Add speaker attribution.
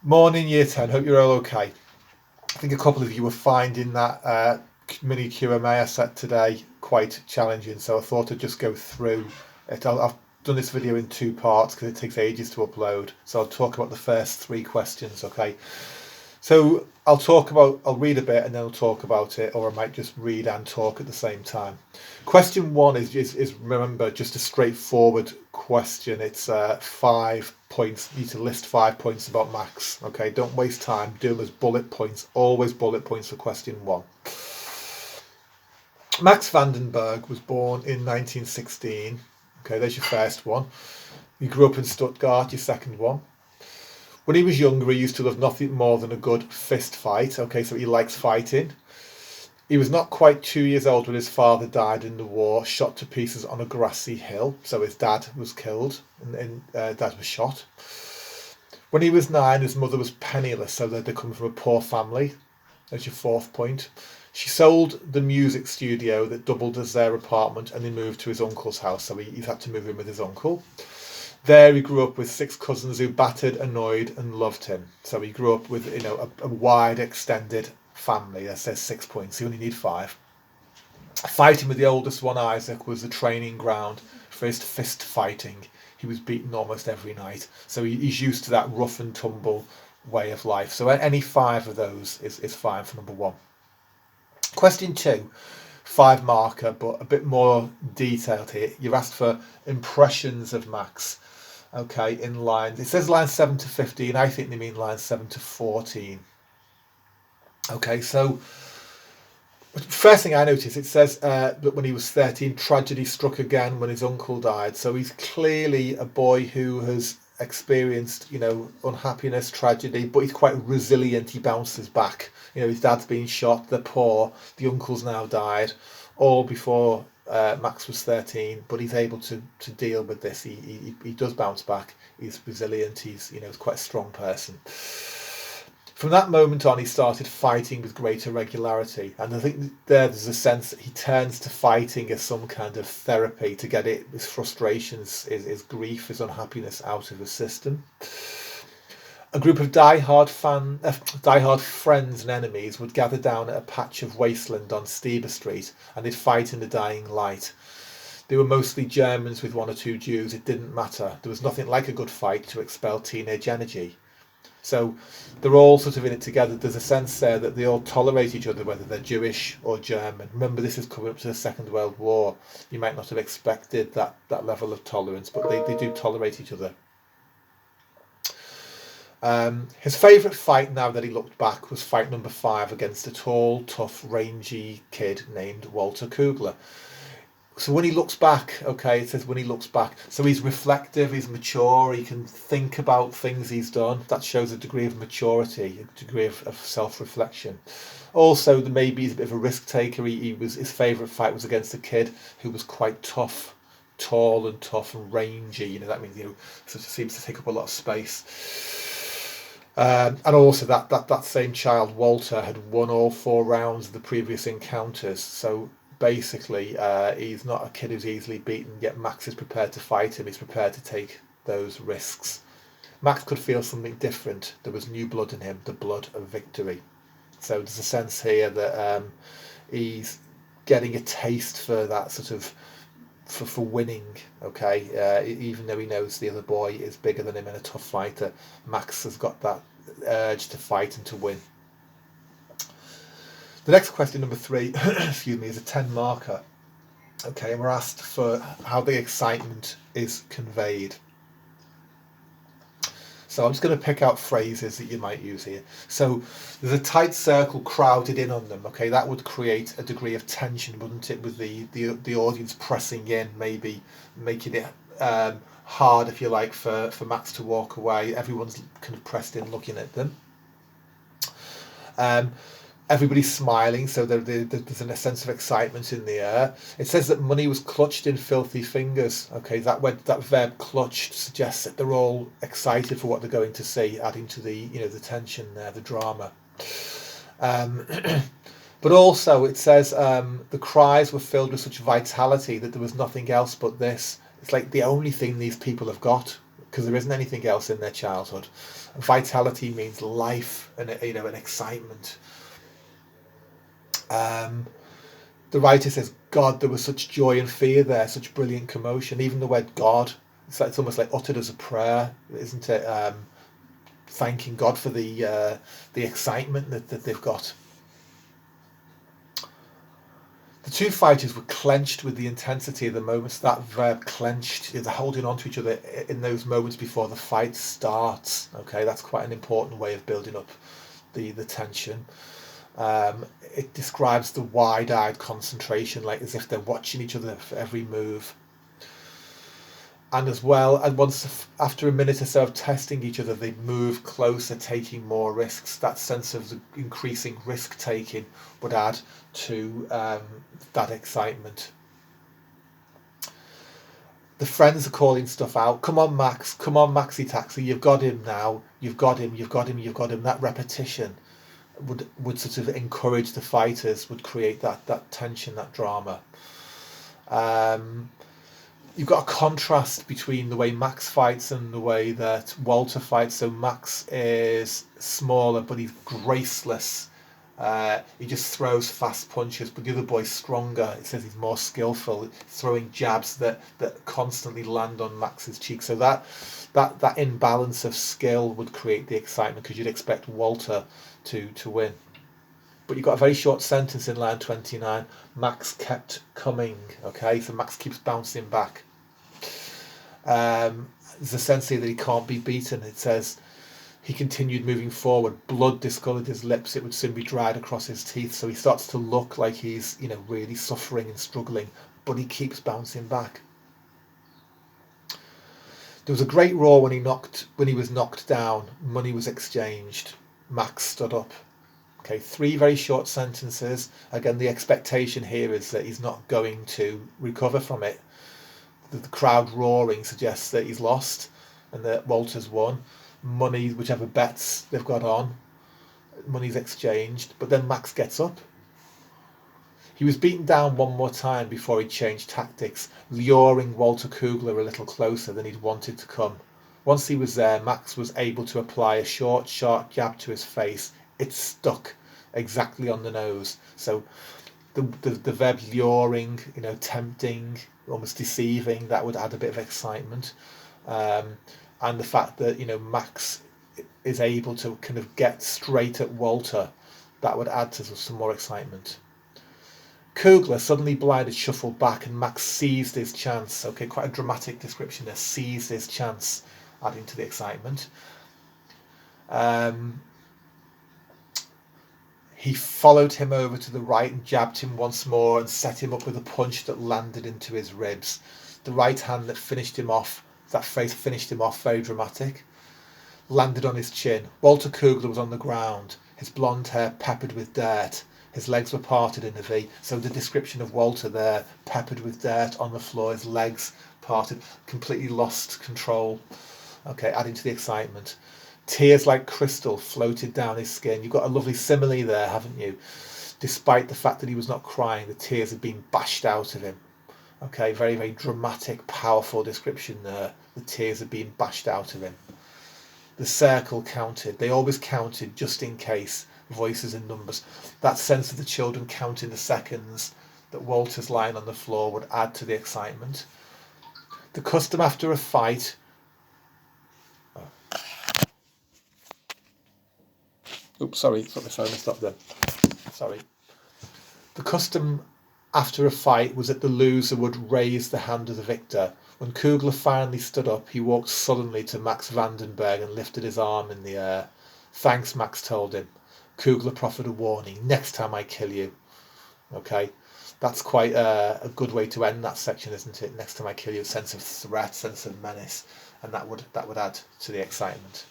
Speaker 1: Morning, Year 10. Hope you're all okay. I think a couple of you were finding that mini QMA I set today quite challenging, so I thought I'd just go through it. I've done this video in two parts because it takes ages to upload, so I'll talk about the first three questions, okay? So I'll read a bit and then I'll talk about it, or I might just read and talk at the same time. Question one is remember, just a straightforward question. It's 5 points. You need to list 5 points about Max. Okay, don't waste time. Do them as bullet points. Always bullet points for question one. Max Vandenburg was born in 1916. Okay, there's your first one. He grew up in Stuttgart, your second one. When he was younger, he used to love nothing more than a good fist fight. Okay, so he likes fighting. He was not quite 2 years old when his father died in the war, shot to pieces on a grassy hill. So his dad was killed and dad was shot. When he was 9, his mother was penniless, so they'd come from a poor family. That's your fourth point. She sold the music studio that doubled as their apartment and they moved to his uncle's house, so he's had to move in with his uncle. There he grew up with 6 cousins who battered, annoyed and loved him. So he grew up with a wide extended family. That says 6 points. You only need 5. Fighting with the oldest one, Isaac, was the training ground for his fist fighting. He was beaten almost every night. So he's used to that rough and tumble way of life. So any 5 of those is fine for number 1. Question 2. 5 marker, but a bit more detailed here. You've asked for impressions of Max. Okay, in lines. It says lines 7 to 15. I think they mean lines 7 to 14. Okay, so first thing I noticed, it says that when he was 13, tragedy struck again when his uncle died. So he's clearly a boy who has experienced, unhappiness, tragedy, but he's quite resilient. He bounces back. His dad's been shot, they're poor, the uncle's now died, all before Max was 13, but he's able to deal with this. He does bounce back. He's resilient. He's quite a strong person. From that moment on, he started fighting with greater regularity, and I think there's a sense that he turns to fighting as some kind of therapy to get his frustrations, his grief, his unhappiness out of his system. A group of die-hard friends and enemies would gather down at a patch of wasteland on Stieber Street, and they'd fight in the dying light. They were mostly Germans with 1 or 2 Jews. It didn't matter. There was nothing like a good fight to expel teenage energy. So they're all sort of in it together. There's a sense there that they all tolerate each other, whether they're Jewish or German. Remember, this is coming up to the Second World War. You might not have expected that level of tolerance, but they do tolerate each other. His favourite fight, now that he looked back, was fight number 5 against a tall, tough, rangy kid named Walter Kugler. So when he looks back, okay, it says when he looks back. So he's reflective, he's mature, he can think about things he's done. That shows a degree of maturity, a degree of self-reflection. Also, maybe he's a bit of a risk taker. His favourite fight was against a kid who was quite tough, tall and tough and rangy. That means sort of seems to take up a lot of space. And also that same child, Walter, had won all 4 rounds of the previous encounters. So basically, he's not a kid who's easily beaten, yet Max is prepared to fight him. He's prepared to take those risks. Max could feel something different. There was new blood in him, the blood of victory. So there's a sense here that he's getting a taste for that sort of for winning, okay, even though he knows the other boy is bigger than him and a tough fighter. Max has got that urge to fight and to win. The next question, number 3, excuse me, is a 10 marker. Okay, and we're asked for how the excitement is conveyed. So I'm just going to pick out phrases that you might use here. So there's a tight circle crowded in on them. Okay, that would create a degree of tension, wouldn't it, with the audience pressing in, maybe making it hard, if you like, for Max to walk away. Everyone's kind of pressed in, looking at them. Everybody's smiling, so there's a sense of excitement in the air. It says that money was clutched in filthy fingers. Okay, that verb clutched suggests that they're all excited for what they're going to see, adding to the the tension there, the drama. But also it says the cries were filled with such vitality that there was nothing else but this. It's like the only thing these people have got. because there isn't anything else in their childhood. Vitality means life and an excitement. The writer says, God, there was such joy and fear there, such brilliant commotion. Even the word God, it's almost like uttered as a prayer, isn't it? Thanking God for the excitement that they've got. The two fighters were clenched with the intensity of the moments. That verb, clenched, they're holding on to each other in those moments before the fight starts. Okay, that's quite an important way of building up the tension. It describes the wide-eyed concentration, like as if they're watching each other for every move. And as well, and once after a minute or so of testing each other, they move closer, taking more risks. That sense of the increasing risk-taking would add to that excitement. The friends are calling stuff out. Come on, Max. Come on, Maxi Taxi. You've got him now. You've got him. You've got him. You've got him. That repetition would sort of encourage the fighters, would create that tension, that drama. You've got a contrast between the way Max fights and the way that Walter fights. So Max is smaller, but he's graceless. He just throws fast punches, but the other boy's stronger. It says he's more skillful, throwing jabs that constantly land on Max's cheek. So that imbalance of skill would create the excitement, because you'd expect Walter to win. But you've got a very short sentence in line 29. Max kept coming. Okay, so Max keeps bouncing back. There's a sense here that he can't be beaten. It says he continued moving forward. Blood discoloured his lips. It would soon be dried across his teeth. So he starts to look like he's, really suffering and struggling. But he keeps bouncing back. There was a great roar when he was knocked down. Money was exchanged. Max stood up. Okay, 3 very short sentences. Again, the expectation here is that he's not going to recover from it. The crowd roaring suggests that he's lost and that Walter's won. Money, whichever bets they've got on, money's exchanged. But then Max gets up. He was beaten down one more time before he changed tactics, luring Walter Kugler a little closer than he'd wanted to come. Once he was there, Max was able to apply a short, sharp jab to his face. It stuck exactly on the nose. So the verb luring, tempting, almost deceiving, that would add a bit of excitement. And the fact that, Max is able to kind of get straight at Walter, that would add to some more excitement. Kugler, suddenly blinded, shuffled back, and Max seized his chance. Okay, quite a dramatic description there. Seized his chance, adding to the excitement. He followed him over to the right and jabbed him once more and set him up with a punch that landed into his ribs. The right hand that finished him off, that phrase finished him off, very dramatic, landed on his chin. Walter Kugler was on the ground, his blonde hair peppered with dirt. His legs were parted in a V. So the description of Walter there, peppered with dirt on the floor, his legs parted, completely lost control. Okay, adding to the excitement. Tears like crystal floated down his skin. You've got a lovely simile there, haven't you? Despite the fact that he was not crying, the tears had been bashed out of him. Okay, very, very dramatic, powerful description there. The tears had been bashed out of him. The circle counted. They always counted just in case, voices and numbers. That sense of the children counting the seconds that Walter's lying on the floor would add to the excitement. The custom after a fight... Oops, sorry, thought my phone had stopped then. Sorry. The custom after a fight was that the loser would raise the hand of the victor. When Kugler finally stood up, he walked sullenly to Max Vandenburg and lifted his arm in the air. Thanks, Max told him. Kugler proffered a warning. Next time I kill you. Okay, that's quite a good way to end that section, isn't it? Next time I kill you, a sense of threat, sense of menace, and that would add to the excitement.